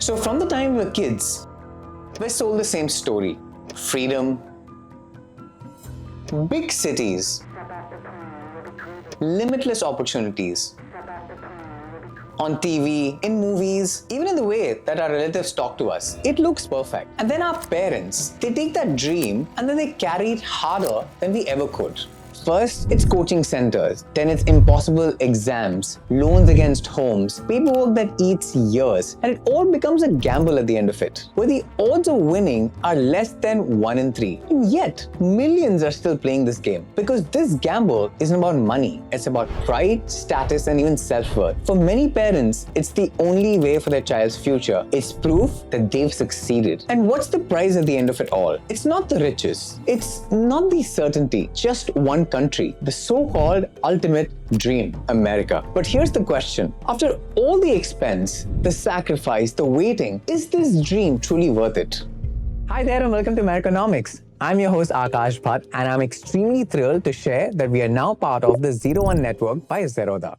So from the time we were kids, we're sold the same story. Freedom, big cities, limitless opportunities. On TV, in movies, even in the way that our relatives talk to us, it looks perfect. And then our parents, they take that dream and then they carry it harder than we ever could. First, it's coaching centers, then it's impossible exams, loans against homes, paperwork that eats years, and it all becomes a gamble at the end of it, where the odds of winning are less than 1 in 3. And yet, millions are still playing this game because this gamble isn't about money, it's about pride, status, and even self-worth. For many parents, it's the only way for their child's future. It's proof that they've succeeded. And what's the prize at the end of it all? It's not the riches, it's not the certainty, just one country, the so-called ultimate dream, America. But here's the question. After all the expense, the sacrifice, the waiting, is this dream truly worth it? Hi there and welcome to Americonomics. I'm your host Akash Bhatt and I'm extremely thrilled to share that we are now part of the 01 network by Zerodha.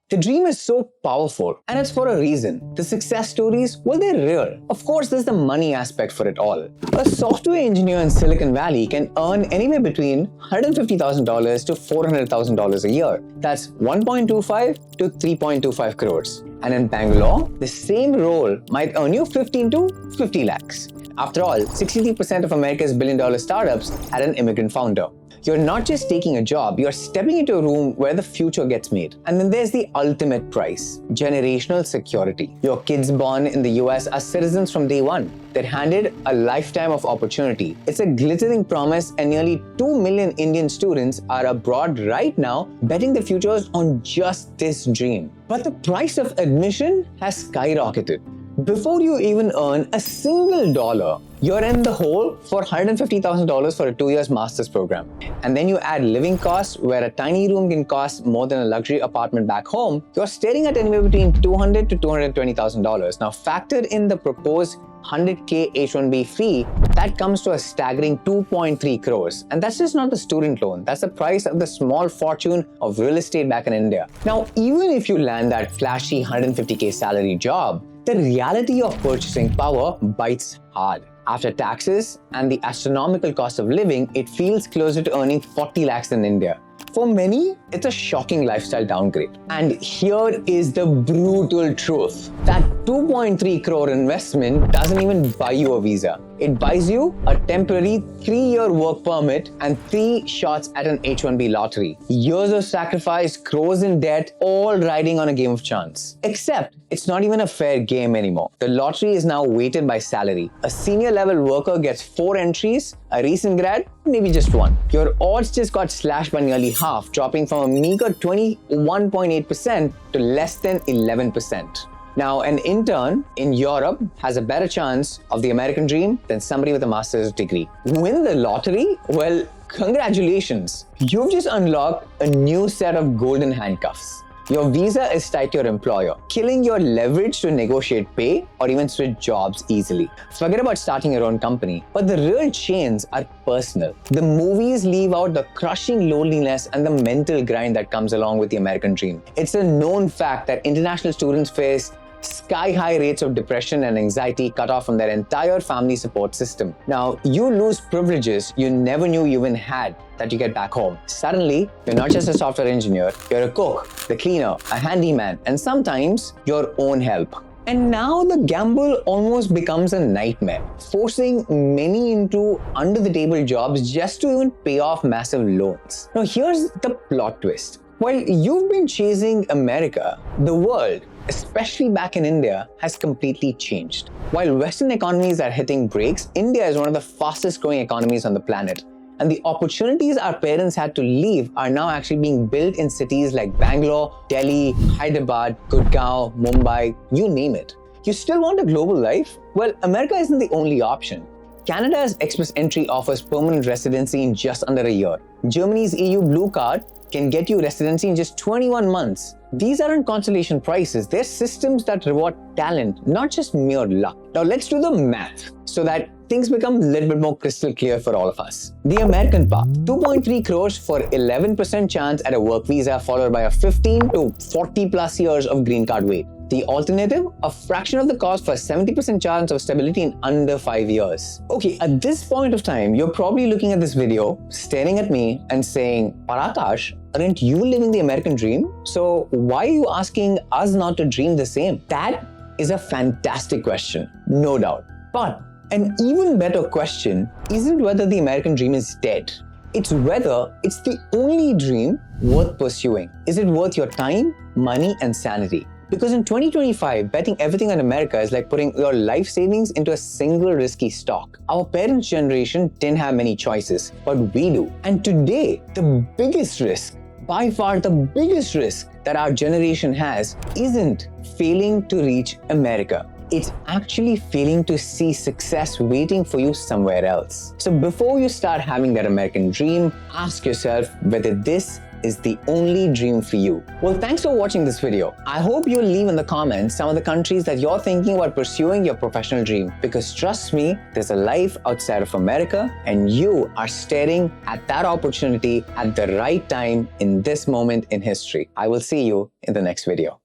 The dream is so powerful, and it's for a reason. The success stories, well, they're real. Of course, there's the money aspect for it all. A software engineer in Silicon Valley can earn anywhere between $150,000 to $400,000 a year. That's 1.25 to 3.25 crores. And in Bangalore, the same role might earn you 15 to 50 lakhs. After all, 63% of America's billion-dollar startups had an immigrant founder. You're not just taking a job, you're stepping into a room where the future gets made. And then there's the ultimate price, generational security. Your kids born in the US are citizens from day one. They're handed a lifetime of opportunity. It's a glittering promise, and nearly 2 million Indian students are abroad right now betting their futures on just this dream. But the price of admission has skyrocketed. Before you even earn a single dollar, you're in the hole for $150,000 for a 2-year master's program. And then you add living costs, where a tiny room can cost more than a luxury apartment back home. You're staring at anywhere between $200,000 to $220,000. Now factor in the proposed $100K H-1B fee, that comes to a staggering 2.3 crores. And that's just not the student loan. That's the price of the small fortune of real estate back in India. Now, even if you land that flashy $150K salary job, the reality of purchasing power bites hard. After taxes and the astronomical cost of living, it feels closer to earning 40 lakhs in India. For many, it's a shocking lifestyle downgrade. And here is the brutal truth. That 2.3 crore investment doesn't even buy you a visa. It buys you a temporary 3-year work permit and 3 shots at an H-1B lottery. Years of sacrifice, crores in debt, all riding on a game of chance. Except, it's not even a fair game anymore. The lottery is now weighted by salary. A senior level worker gets 4 entries, a recent grad, maybe just 1. Your odds just got slashed by nearly half, dropping from a meager 21.8% to less than 11%. Now, an intern in Europe has a better chance of the American dream than somebody with a master's degree. Win the lottery? Well, congratulations. You've just unlocked a new set of golden handcuffs. Your visa is tied to your employer, killing your leverage to negotiate pay or even switch jobs easily. Forget about starting your own company, but the real chains are personal. The movies leave out the crushing loneliness and the mental grind that comes along with the American dream. It's a known fact that international students face sky-high rates of depression and anxiety cut off from their entire family support system. Now, you lose privileges you never knew you even had that you get back home. Suddenly, you're not just a software engineer, you're a cook, the cleaner, a handyman, and sometimes your own help. And now the gamble almost becomes a nightmare, forcing many into under-the-table jobs just to even pay off massive loans. Now, here's the plot twist. While you've been chasing America, the world, especially back in India, has completely changed. While Western economies are hitting brakes, India is one of the fastest growing economies on the planet. And the opportunities our parents had to leave are now actually being built in cities like Bangalore, Delhi, Hyderabad, Gurgaon, Mumbai, you name it. You still want a global life? Well, America isn't the only option. Canada's Express Entry offers permanent residency in just under a year. Germany's EU Blue Card can get you residency in just 21 months. These aren't consolation prizes, they're systems that reward talent, not just mere luck. Now let's do the math so that things become a little bit more crystal clear for all of us. The American path, 2.3 crores for 11% chance at a work visa followed by a 15 to 40 plus years of green card wait. The alternative? A fraction of the cost for a 70% chance of stability in under 5 years. Okay, at this point of time, you're probably looking at this video, staring at me and saying, Parakash, aren't you living the American dream? So why are you asking us not to dream the same? That is a fantastic question, no doubt. But an even better question isn't whether the American dream is dead. It's whether it's the only dream worth pursuing. Is it worth your time, money, and sanity? Because in 2025, betting everything on America is like putting your life savings into a single risky stock. Our parents' generation didn't have many choices, but we do. And today, the biggest risk, by far the biggest risk that our generation has, isn't failing to reach America. It's actually failing to see success waiting for you somewhere else. So before you start having that American dream, ask yourself whether this is the only dream for you. Well, thanks for watching this video. I hope you'll leave in the comments some of the countries that you're thinking about pursuing your professional dream, because trust me, there's a life outside of America and you are staring at that opportunity at the right time in this moment in history. I will see you in the next video.